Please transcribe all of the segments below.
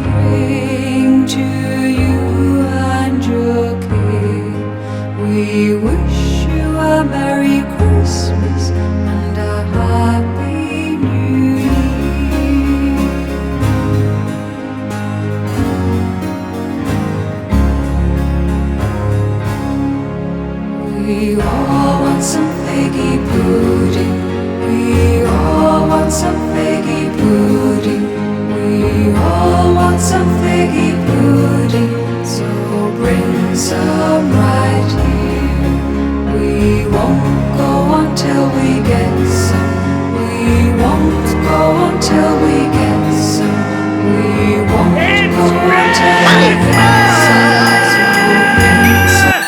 spring to you and your king. We wish you a Merry Christmas and a Happy New Year. We all want some figgy pudding. We all want some figgy pudding. We all want some figgy pudding. So bring some right here. We won't go until we get some. We won't go until we get some. We won't go until we get some. So bring some.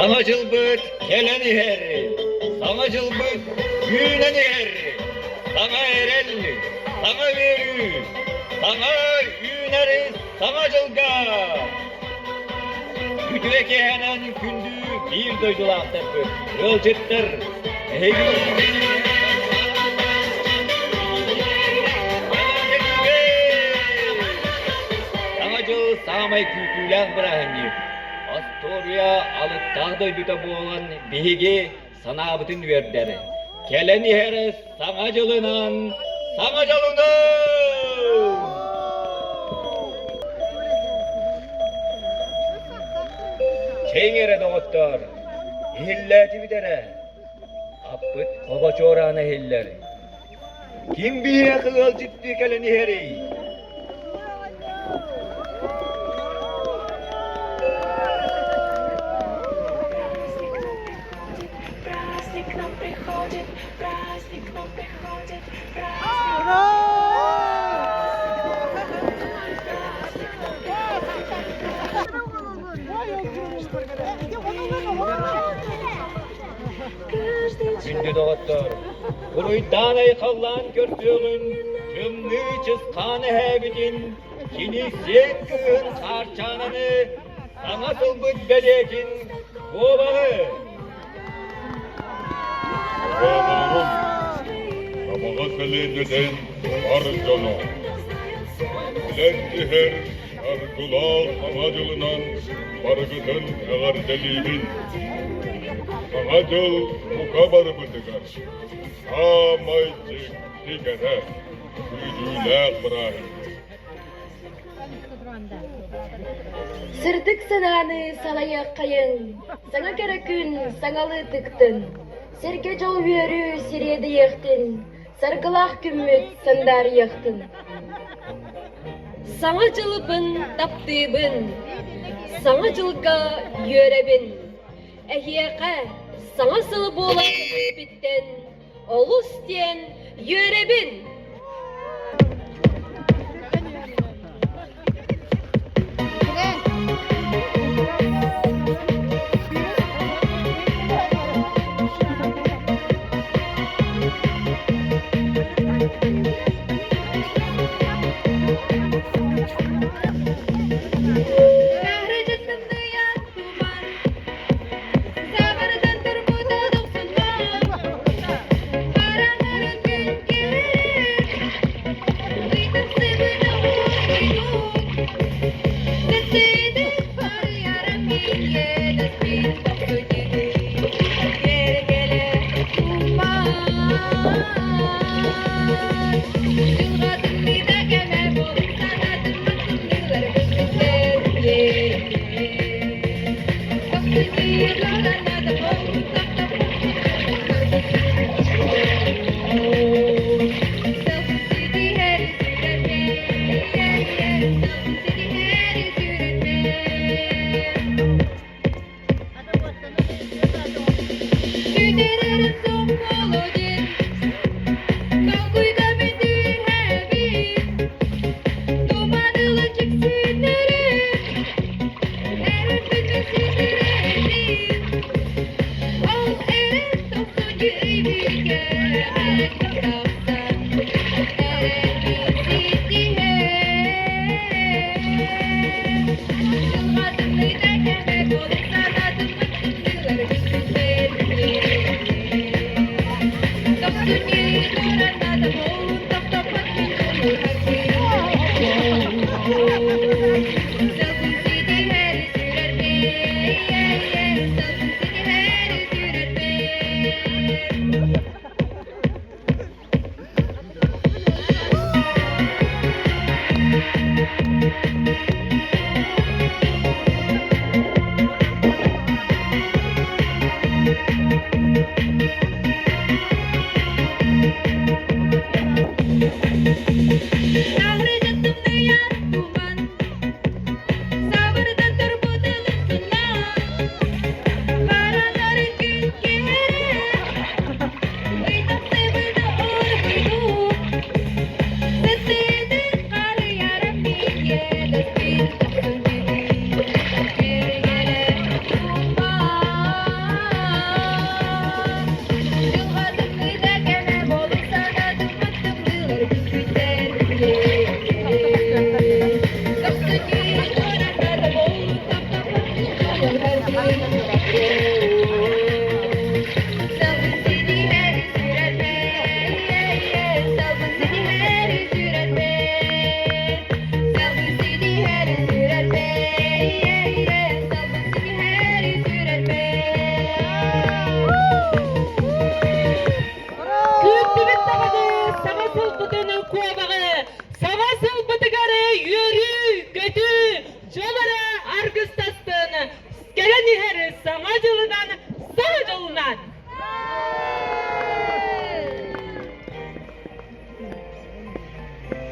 Саҥа жылбыт кэлэн иһэр, саҥа жылбыт күнэн иһэр, саҥа эрел, саҥа үөрүү, саҥа үүнэр, саҥа жылга. Күтүекеһэнэн күндү бир дойдулаактарбыт, ылжыттар. Саҥа жыл саамай күтүүлээх бырааһынньы. Астория алыттағдай дүті болған беге санабытын вердері. Кэлэн иһэр саҥа жылынан, саҥа жылынан! Чейңере доғыттар, иһилләті бідері. Аппыт қоба чораны иһиллері. Ким бие қығыл житті кэлэн иһэри? Күнді доғыттар, құруйданай қаллан көрсөғін, күмні чысқаны әбітін, кені сен күн қарчананы, саңа сылбыт бәлекін, обағы. Обағырым, Tabaga kэлэнэдэн аржано. Кэлэн иһэр аргулаах саҥа жылынан баргытын эгар дэлиибин. Саҥа жыл бука барбытыгар. Самайчык тигэрэ. Үөрүүлээх бырааһын. Сырдык сананы салайық қайын, саңа кәрі күн саңалы тықтын, серге жол өрі сиреді ектін, саргылақ күммет сандар ектін. Саңа жылыбын таптыбын, саңа жылға өребін, әхияқа саңа сылы болатын біттен, олыстен Yörebin.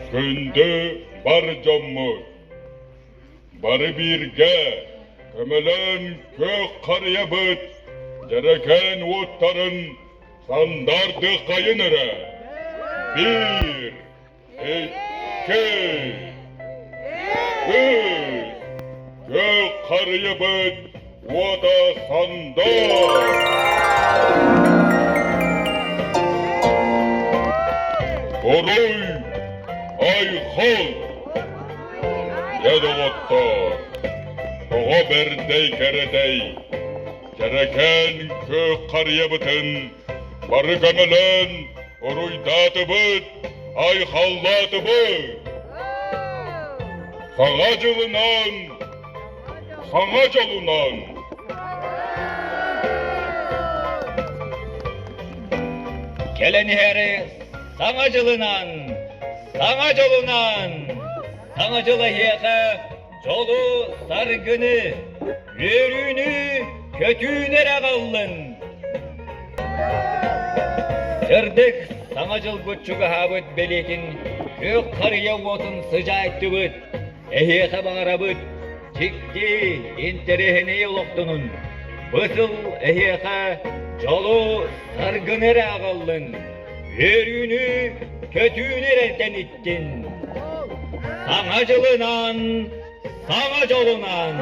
Күндө бар жоммуз, бары бирге, көмөлөн көөх харыйабыт, жаракен уоттарын сандарды кайын эре. Bir, iki, üç, көөх харыйабыт, уота сандар. Оруй, айхол, ядоғаттар, оға бердей кәредей, жаракен көөх харыйабытын, бары көмөлөн, оруйдатыбыт, айхаллатыбыт. Саҥа жылынан, саҥа жолунан. Kэлэн иһэри саҥа жылынан, саҥа жолунан, саҥа жылыһыаха жолу саргыны, үөрүүнү көтүүнэр агаллын. Сырдык саҥа жыл гуччуга хабыт белетин, көөх харыйа уотун сыжаайттыбыт, эһиэха баҕарабыт, чикти интерехини олоқтунун. Бысыл эһиэха жолу саргыныр агаллын. Өрүүнү көтүүнерден иттин. Саҥа жылынан, саҥа жолунан.